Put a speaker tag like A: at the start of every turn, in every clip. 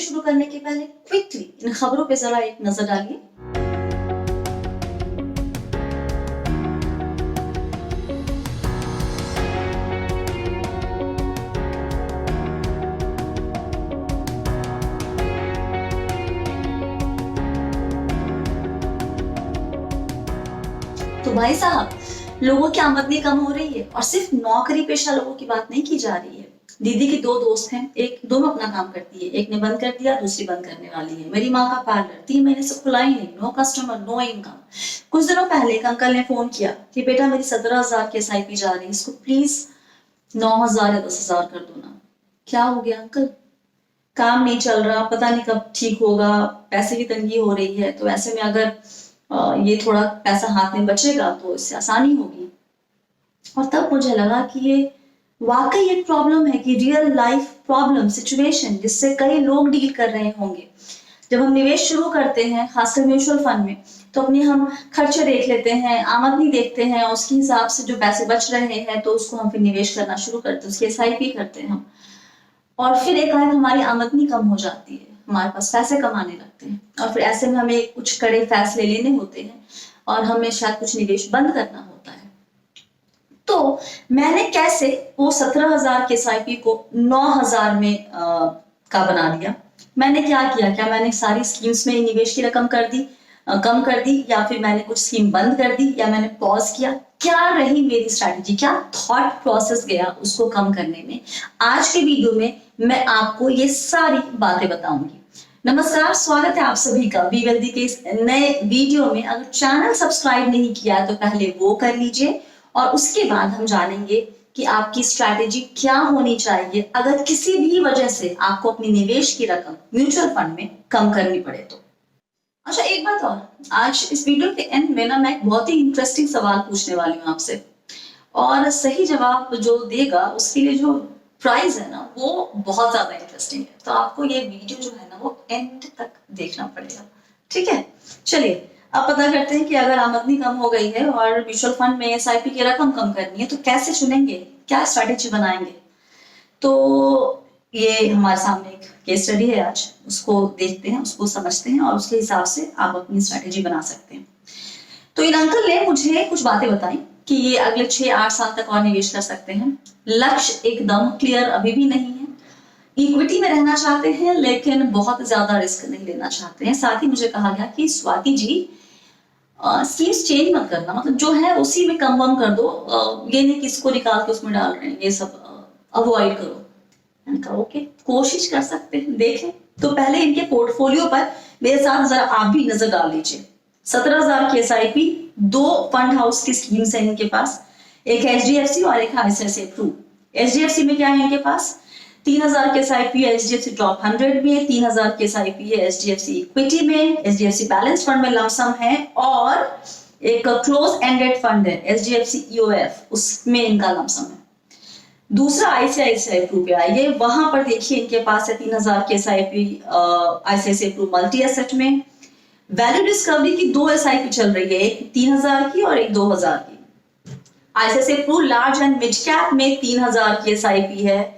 A: शुरू करने के पहले क्विकली इन खबरों पे जरा एक नजर डालिए। तो भाई साहब, लोगों की आमदनी कम हो रही है और सिर्फ नौकरी पेशा लोगों की बात नहीं की जा रही है। दीदी की दो दोस्त हैं, एक दोनों अपना काम करती है, एक ने बंद कर दिया, दूसरी बंद करने वाली है। मेरी माँ का पार्लर 3 महीने से खुला ही नहीं, नो कस्टमर नो इनकम। कुछ दिनों पहले एक अंकल ने फोन किया कि बेटा मेरी 17,000 की SIP जा रही है, इसको प्लीज 9,000 या 10,000 कर दो ना। क्या हो गया अंकल? काम नहीं चल रहा, पता नहीं कब ठीक होगा, पैसे की तंगी हो रही है, तो ऐसे में अगर ये थोड़ा पैसा हाथ में बचेगा तो इससे आसानी होगी। और तब मुझे लगा कि ये वाकई एक प्रॉब्लम है, कि रियल लाइफ प्रॉब्लम सिचुएशन जिससे कई लोग डील कर रहे होंगे। जब हम निवेश शुरू करते हैं, खासकर म्यूचुअल फंड में, तो अपने हम खर्चे देख लेते हैं, आमदनी देखते हैं, उसके हिसाब से जो पैसे बच रहे हैं तो उसको हम फिर निवेश करना शुरू करते हैं, उसकी SIP करते हैं हम। और फिर एक हमारी आमदनी कम हो जाती है, हमारे पास पैसे कमाने लगते हैं, और फिर ऐसे में हमें कुछ कड़े फैसले लेने होते हैं और हमें शायद कुछ निवेश बंद करना होता है। तो मैंने कैसे वो 17,000 के SIP को 9,000 में का बना दिया? मैंने क्या किया? क्या मैंने सारी स्कीम्स में निवेश की रकम कम कर दी, या फिर मैंने कुछ स्कीम बंद कर दी, या मैंने पॉज किया? क्या रही मेरी स्ट्रैटेजी, क्या थॉट प्रोसेस गया उसको कम करने में? आज के वीडियो में मैं आपको ये सारी बातें बताऊंगी। नमस्कार, स्वागत है आप सभी का बी वेल्दी के इस नए वीडियो में। अगर चैनल सब्सक्राइब नहीं किया तो पहले वो कर लीजिए, और उसके बाद हम जानेंगे कि आपकी स्ट्रैटेजी क्या होनी चाहिए अगर किसी भी वजह से आपको अपनी निवेश की रकम म्यूचुअल फंड में कम करनी पड़े तो। अच्छा, एक बात और, आज इस वीडियो के एंड में ना मैं एक बहुत ही इंटरेस्टिंग सवाल पूछने वाली हूँ आपसे, और सही जवाब जो देगा उसके लिए जो प्राइज है ना वो बहुत ज्यादा इंटरेस्टिंग है। तो आपको ये वीडियो जो है ना वो एंड तक देखना पड़ेगा, ठीक है? चलिए अब पता करते हैं कि अगर आमदनी कम हो गई है और म्यूचुअल फंड में SIP की रकम कम करनी है तो कैसे चुनेंगे, क्या स्ट्रैटेजी बनाएंगे। तो ये हमारे सामने एक केस स्टडी है, आज उसको देखते हैं, उसको समझते हैं, और उसके हिसाब से आप अपनी स्ट्रैटेजी बना सकते हैं। तो इन अंकल ने मुझे कुछ बातें बताई कि ये अगले 6-8 साल तक और निवेश कर सकते हैं। लक्ष्य एकदम क्लियर अभी भी नहीं है, इक्विटी में रहना चाहते हैं लेकिन बहुत ज्यादा रिस्क नहीं लेना चाहते हैं। साथ ही मुझे कहा गया कि स्वाति जी स्कीम्स चेंज मत करना, मतलब जो है उसी में कम कर दो, ये नहीं किसको निकाल के उसमें डाल रहे हैं, ये सब अवॉइड करो। मैंने कहा ओके, कोशिश कर सकते हैं, देखें। तो पहले इनके पोर्टफोलियो पर मेरे साथ जरा आप भी नजर डाल लीजिए। 17,000 की SIP, 2 फंड हाउस की स्कीम्स है इनके पास, एक HDFC और एक ICICI Pru। HDFC में क्या है इनके पास? 3,000 के SIP HDFC टॉप 100 में, 3,000 के SIP HDFC इक्विटी में, HDFC बैलेंस फंड में लमसम है, और एक क्लोज एंडेड फंड है HDFC EOF, उसमें इनका लमसम है। दूसरा ICICI Pru पे आइए, वहां पर देखिए इनके पास है 3,000 के SIP ICICI Pru multi asset में। वैल्यू डिस्कवरी की 2 SIP चल रही है, एक 3,000 की और एक 2,000 की। ICICI Pru large and mid cap में 3,000 की SIP है।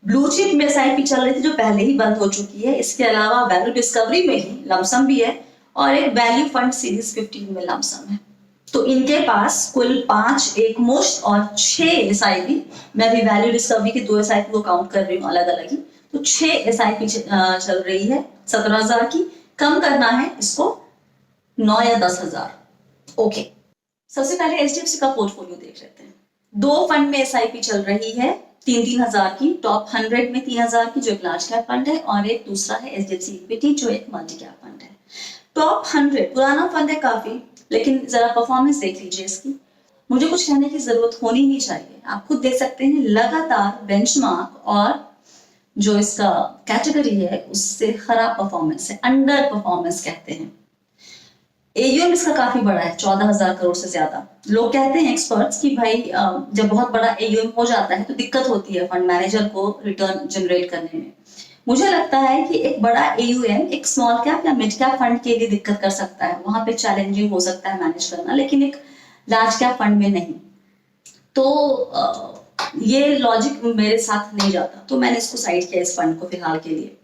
A: ब्लू चिप में SIP चल रही थी जो पहले ही बंद हो चुकी है। इसके अलावा वैल्यू डिस्कवरी में ही लमसम भी है, और एक वैल्यू फंड सीरीज 15 में लमसम है। तो इनके पास कुल 5 एक मुश्त और 6 SIP, मैं भी वैल्यू डिस्कवरी की 2 SIP को काउंट कर रही हूँ अलग अलग ही, तो 6 SIP चल रही है 17,000 की। कम करना है इसको 9 या 10,000। ओके, सबसे पहले HDFC का पोर्टफोलियो देख लेते हैं। 2 फंड में SIP चल रही है 3,000 की, टॉप 100 में 3,000 की जो एक लार्ज कैप फंड है, और एक दूसरा है HDFC इक्विटी जो एक मल्टी कैप फंड है। टॉप 100 पुराना फंड है काफी, लेकिन जरा परफॉर्मेंस देख लीजिए इसकी। मुझे कुछ कहने की जरूरत होनी नहीं चाहिए, आप खुद देख सकते हैं लगातार बेंचमार्क और जो इसका कैटेगरी है उससे खराब परफॉर्मेंस है, अंडर परफॉर्मेंस कहते हैं। AUM इसका काफी बड़ा है, 14,000 करोड़ से ज्यादा। लोग कहते हैं एक्सपर्ट्स कि भाई जब बहुत बड़ा AUM हो जाता है तो दिक्कत होती है फंड मैनेजर को रिटर्न जनरेट करने में। मुझे लगता है कि एक बड़ा AUM एक स्मॉल कैप या मिड कैप फंड के लिए दिक्कत कर सकता है, वहां पे चैलेंजिंग हो सकता है मैनेज करना, लेकिन एक लार्ज कैप फंड में नहीं। तो ये लॉजिक मेरे साथ नहीं जाता, तो मैंने इसको साइड किया इस फंड को फिलहाल के लिए।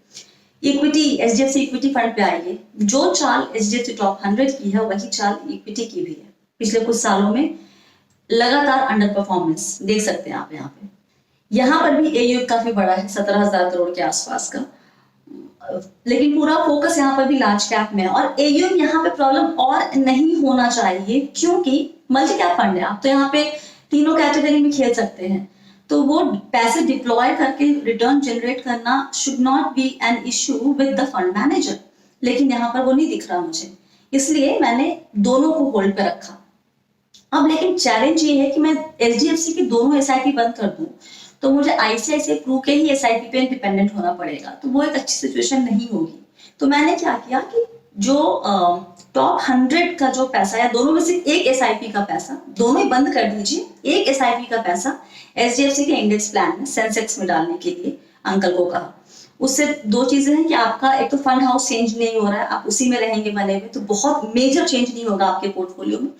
A: इक्विटी एचडीएफसी इक्विटी फंड पे आइए, जो चाल एचडीएफसी टॉप 100 की है वही चाल इक्विटी की भी है। पिछले कुछ सालों में लगातार अंडर परफॉर्मेंस देख सकते हैं आप। यहाँ पे यहाँ पर भी एयूएम काफी बड़ा है, 17,000 करोड़ के आसपास का, लेकिन पूरा फोकस यहाँ पर भी लार्ज कैप में है। और एयूएम यहाँ पे प्रॉब्लम और नहीं होना चाहिए, क्योंकि मल्टी कैप फंड है, आप तो यहाँ पे तीनों कैटेगरी में खेल सकते हैं। तो वो पैसे डिप्लॉय करके रिटर्न जनरेट करना should not be an issue with the fund manager, लेकिन यहाँ पर वो नहीं दिख रहा मुझे, इसलिए मैंने दोनों को होल्ड पे रखा। अब लेकिन चैलेंज ये है कि मैं एचडीएफसी की दोनों एसआईपी बंद कर दूं तो मुझे आईसीआईसीआई प्रू के ही एसआईपी पे डिपेंडेंट होना पड़ेगा, तो वो एक अच्छी सिचुएशन नहीं होगी। तो मैंने क्या किया कि जो टॉप 100 का जो पैसा या दोनों में से एक एसआईपी का पैसा, दोनों ही बंद कर दीजिए, एक एसआईपी का पैसा एचडीएफसी के इंडेक्स प्लान में सेंसेक्स में डालने के लिए अंकल को कहा। उससे दो चीजें हैं कि आपका एक तो फंड हाउस चेंज नहीं हो रहा है, आप उसी में रहेंगे बने हुए, तो बहुत मेजर चेंज नहीं होगा आपके पोर्टफोलियो में,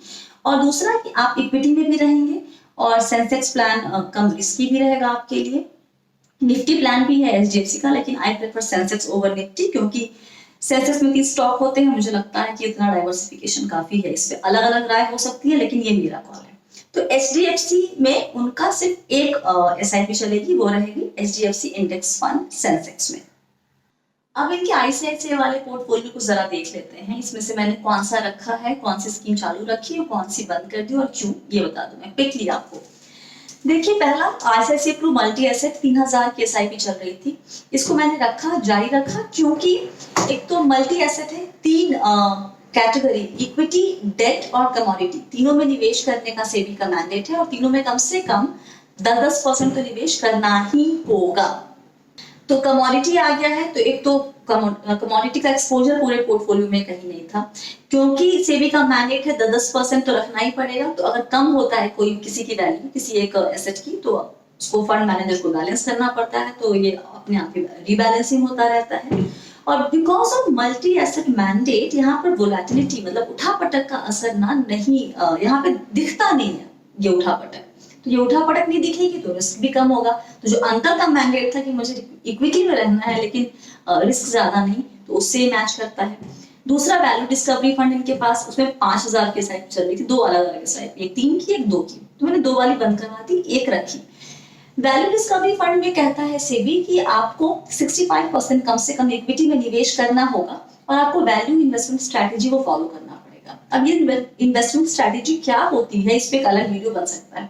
A: और दूसरा कि आप इक्विटी में भी रहेंगे और सेंसेक्स प्लान कम रिस्की भी रहेगा आपके लिए। निफ्टी प्लान भी है एचडीएफसी का, लेकिन I prefer Sensex over Nifty, क्योंकि सेंसेक्स में 30 स्टॉक होते हैं, मुझे लगता है कि इतना डाइवर्सिफिकेशन काफी है। इस पे अलग अलग राय हो सकती है, लेकिन ये मेरा कॉल है। तो एचडीएफसी में उनका सिर्फ एक एसआईपी चलेगी, वो रहेगी एचडीएफसी इंडेक्स फंड सेंसेक्स में। अब इनके आईसीआईसीआई वाले पोर्टफोलियो को जरा देख लेते हैं, इसमें से मैंने कौन सा रखा है, कौन सी स्कीम चालू रखी है, कौन सी बंद कर दी और क्यों, ये बता दूं मैं क्विकली आपको। देखिए, पहला आईसीआईसीआई प्रू मल्टी एसेट 3000 की एसआईपी चल रही थी, इसको मैंने रखा, जारी रखा, क्योंकि एक तो मल्टी एसेट है, तीन कैटेगरी इक्विटी, डेट और कमोडिटी, तीनों में निवेश करने का सेबी का मैंडेट है और तीनों में कम से कम 10-10% तो निवेश करना ही होगा। तो कमोडिटी आ गया है, तो एक तो कमोडिटी का एक्सपोजर पूरे पोर्टफोलियो में कहीं नहीं था, क्योंकि सेबी का मैंडेट है 10-10% तो रखना ही पड़ेगा। तो अगर कम होता है कोई किसी की वैल्यू किसी एक एसेट की, तो उसको फंड मैनेजर को बैलेंस करना पड़ता है, तो ये अपने आप ही रीबैलेंसिंग होता रहता है। और because of multi asset mandate यहाँ पर वोलेटिलिटी मतलब उठापटक का असर ना नहीं यहाँ पे दिखता नहीं है, ये उठापटक, तो ये उठापटक नहीं दिखेगी तो रिस्क भी कम होगा। तो जो अंतर का मैंडेट था कि मुझे इक्विटी में रहना है लेकिन रिस्क ज्यादा नहीं, तो उससे मैच करता है। दूसरा वैल्यू डिस्कवरी फंड इनके पास, उसमें 5000 की एसआईपी चल रही थी, दो अलग अलग एसआईपी, एक 3 की एक 2 की, तो मैंने 2 वाली बंद करवा दी, एक रखी। वैल्यू डिस्कवरी फंड में कहता है सेबी कि आपको 65% कम से कम इक्विटी में निवेश करना होगा और आपको वैल्यू इन्वेस्टमेंट स्ट्रैटेजी को फॉलो करना पड़ेगा। अब ये इन्वेस्टमेंट स्ट्रैटेजी क्या होती है, इस पे एक अलग वीडियो बन सकता है।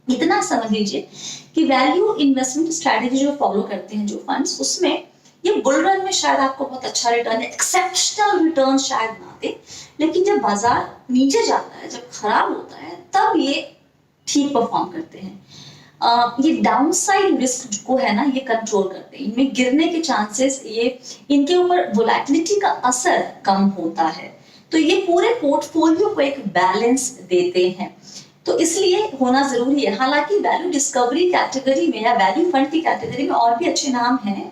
A: इतना समझ लीजिए कि वैल्यू इन्वेस्टमेंट स्ट्रैटेजी जो फॉलो करते हैं जो फंड्स, उसमें ये बुल रन में शायद आपको बहुत अच्छा रिटर्न, एक्सेप्शनल रिटर्न शायद ना दे, लेकिन जब बाजार नीचे जाता है, जब खराब होता है, तब ये ठीक परफॉर्म करते हैं। ये डाउनसाइड रिस्क को है ना, ये कंट्रोल करते हैं, इनमें गिरने के चांसेस, ये इनके ऊपर वोलेटिलिटी का असर कम होता है, तो ये पूरे पोर्टफोलियो को एक बैलेंस देते हैं, तो इसलिए होना जरूरी है। हालांकि वैल्यू डिस्कवरी कैटेगरी में या वैल्यू फंड की कैटेगरी में और भी अच्छे नाम हैं,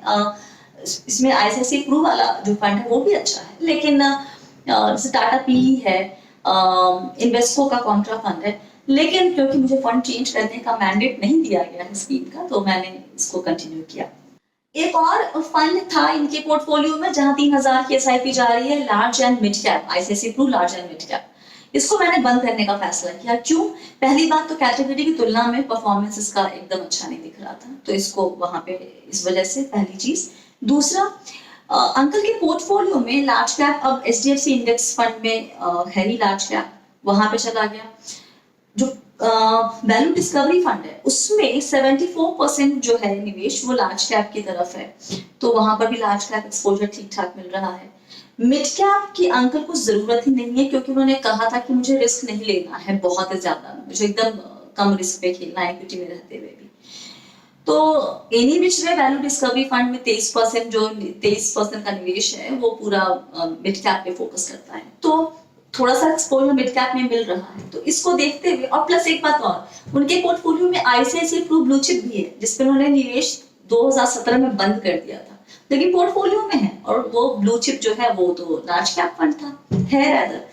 A: इसमें आईसीआईसीआई प्रू वाला जो फंड है वो भी अच्छा है, लेकिन जैसे टाटा पी है, इन्वेस्को का कॉन्ट्रा फंड है, लेकिन क्योंकि मुझे फंड चेंज करने का मैंडेट नहीं दिया गया है स्कीम का, तो मैंने इसको कंटिन्यू किया। एक और फंड था इनके पोर्टफोलियो में जहां 3000 की एसआईपी जा रही है, large and mid cap, ICICI Pru large and mid cap, इसको मैंने बंद करने का फैसला किया। क्यों? पहली बात तो कैटेगरी की तुलना में परफॉर्मेंस इसका एकदम अच्छा नहीं दिख रहा था, तो इसको वहां पे इस वजह से पहली चीज। दूसरा, अंकल के पोर्टफोलियो में लार्ज कैप अब एचडीएफसी इंडेक्स फंड में है ही लार्ज कैप, वहां पे चला गया। जो वैल्यू डिस्कवरी फंड है उसमें 74% जो है निवेश वो लार्ज कैप की तरफ है, तो वहां पर भी लार्ज कैप एक्सपोजर ठीक ठाक मिल रहा है। मिड कैप की अंकल को जरूरत ही नहीं है, क्योंकि उन्होंने कहा था कि मुझे रिस्क नहीं लेना है बहुत ज्यादा, मुझे एकदम कम रिस्क पे खेलना है इक्विटी में रहते हुए भी। तो any which way value discovery fund में 23% का निवेश है वो पूरा मिड कैप पे फोकस करता है, तो थोड़ा सा एक्सपोजर मिड कैप में मिल रहा है। तो इसको देखते हुए, और प्लस एक बात और, उनके पोर्टफोलियो में आईसीआईसीआई प्रू ब्लू चिप भी है, जिसपे उन्होंने निवेश 2017 में बंद कर दिया था, लेकिन पोर्टफोलियो में है, और वो ब्लू चिप जो है वो तो लार्ज कैप फंड था है रादर,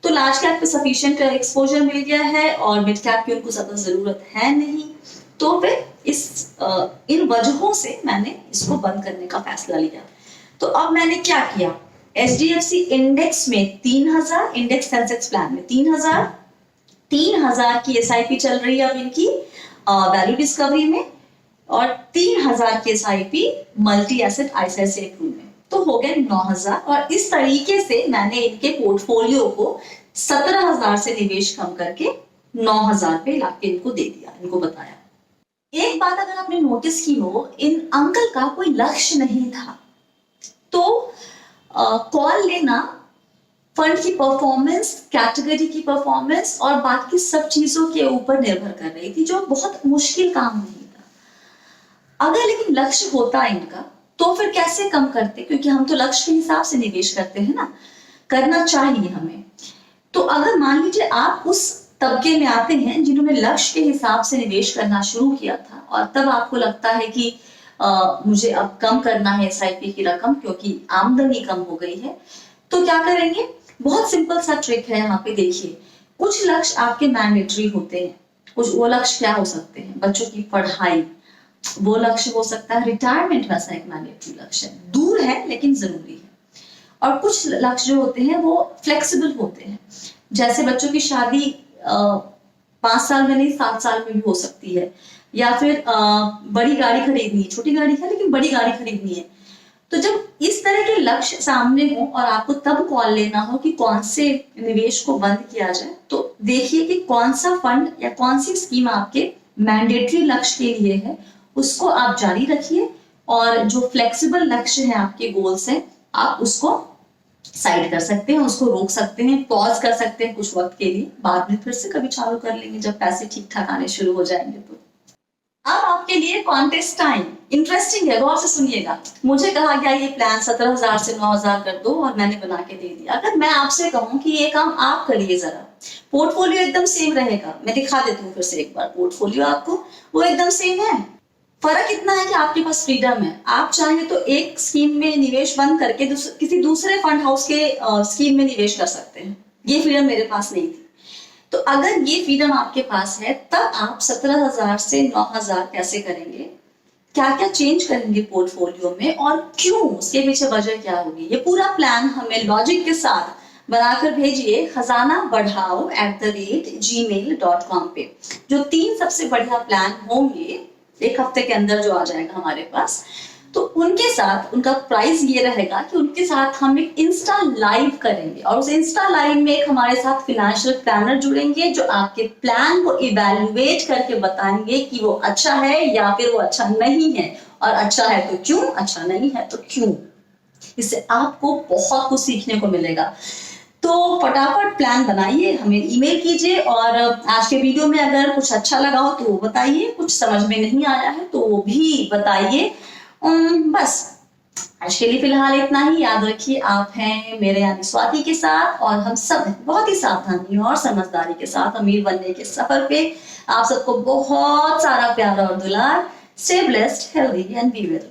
A: तो लार्ज कैप पे सफिशिएंट एक्सपोजर मिल गया है और मिड कैप की उनको ज्यादा जरूरत है नहीं, तो फिर इन वजहों से मैंने इसको बंद करने का फैसला लिया। तो अब मैंने क्या किया, HDFC इंडेक्स में 3000, इंडेक्स सेंसेक्स प्लान में 3000 की SIP चल रही है अब इनकी वैल्यू डिस्कवरी में, और 3000 की SIP multi asset ICICI Pru में, तो हो गए 9000। और इस तरीके से मैंने इनके पोर्टफोलियो को 17000 से निवेश कम करके 9000 पे लाके इनको दे दिया, इनको बताया। एक बात अगर आपने नोटिस की हो, इन अंकल का कोई लक्ष्य नहीं था, तो कॉल लेना फंड की परफॉर्मेंस, कैटेगरी की परफॉर्मेंस और बाकी सब चीजों के ऊपर निर्भर कर रही थी, जो बहुत मुश्किल काम नहीं था। अगर लेकिन लक्ष्य होता इनका तो फिर कैसे कम करते, क्योंकि हम तो लक्ष्य के हिसाब से निवेश करते हैं ना, करना चाहिए हमें। तो अगर मान लीजिए आप उस तबके में आते हैं जिन्होंने लक्ष्य के हिसाब से निवेश करना शुरू किया था, और तब आपको लगता है कि मुझे अब कम करना है SIP की रकम क्योंकि आमदनी कम हो गई है, तो क्या करेंगे? बहुत सिंपल सा ट्रिक है यहाँ पे, देखिए। कुछ लक्ष्य आपके मैंडेटरी होते हैं, कुछ वो लक्ष्य क्या हो सकते हैं? बच्चों की पढ़ाई, वो लक्ष्य हो सकता है। रिटायरमेंट वैसा एक मैंडेटरी लक्ष्य है, दूर है लेकिन जरूरी है। और कुछ लक्ष्य जो होते हैं वो फ्लेक्सिबल होते हैं, जैसे बच्चों की शादी 5 साल में नहीं 7 साल में भी हो सकती है, या फिर बड़ी गाड़ी खरीदनी है, छोटी गाड़ी है लेकिन बड़ी गाड़ी खरीदनी है। तो जब इस तरह के लक्ष्य सामने हो और आपको तब कॉल लेना हो कि कौन से निवेश को बंद किया जाए, तो देखिए कि कौन सा फंड या कौन सी स्कीम आपके मैंडेटरी लक्ष्य के लिए है, उसको आप जारी रखिए, और जो फ्लेक्सिबल लक्ष्य है, आपके गोल्स हैं, आप उसको साइड कर सकते हैं, उसको रोक सकते हैं, पॉज कर सकते हैं कुछ वक्त के लिए, बाद में फिर से कभी चालू कर लेंगे जब पैसे ठीक ठाक आने शुरू हो जाएंगे। तो अब आपके लिए कॉन्टेस्ट टाइम इंटरेस्टिंग है, गौर से सुनिएगा। मुझे कहा गया ये प्लान 17000 से 9000 कर दो, और मैंने बना के दे दिया। अगर मैं आपसे कहूं कि ये काम आप करिए जरा, पोर्टफोलियो एकदम सेम रहेगा। मैं दिखा देती हूँ फिर से एक बार पोर्टफोलियो आपको, वो एकदम सेम है। फर्क इतना है कि आपके पास फ्रीडम है, आप चाहें तो एक स्कीम में निवेश बंद करके किसी दूसरे फंड हाउस के स्कीम में निवेश कर सकते हैं। ये फ्रीडम मेरे पास नहीं थी। तो अगर ये फ्रीडम आपके पास है, तब आप 17000 से 9000 कैसे करेंगे, क्या क्या चेंज करेंगे पोर्टफोलियो में, और क्यों, उसके पीछे वजह क्या होगी, ये पूरा प्लान हमें लॉजिक के साथ बनाकर भेजिए khazanabadhao@gmail.com पे। जो 3 सबसे बढ़िया प्लान होंगे एक हफ्ते के अंदर जो आ जाएगा हमारे पास, तो उनके साथ उनका प्राइस ये रहेगा कि उनके साथ हम एक इंस्टा लाइव करेंगे, और उस इंस्टा लाइव में एक हमारे साथ फाइनेंशियल प्लानर जुड़ेंगे जो आपके प्लान को इवैल्यूएट करके बताएंगे कि वो अच्छा है या फिर वो अच्छा नहीं है, और अच्छा है तो क्यों, अच्छा नहीं है तो क्यों। इससे आपको बहुत कुछ सीखने को मिलेगा। तो फटाफट प्लान बनाइए, हमें ईमेल कीजिए, और आज के वीडियो में अगर कुछ अच्छा लगा हो तो वो बताइए, कुछ समझ में नहीं आया है तो वो भी बताइए। बस आज के लिए फिलहाल इतना ही। याद रखिए, आप हैं मेरे यानी स्वाति के साथ, और हम सब बहुत ही सावधानी और समझदारी के साथ अमीर बनने के सफर पे। आप सबको बहुत सारा प्यार और दुलार। Stay blessed, healthy and be well.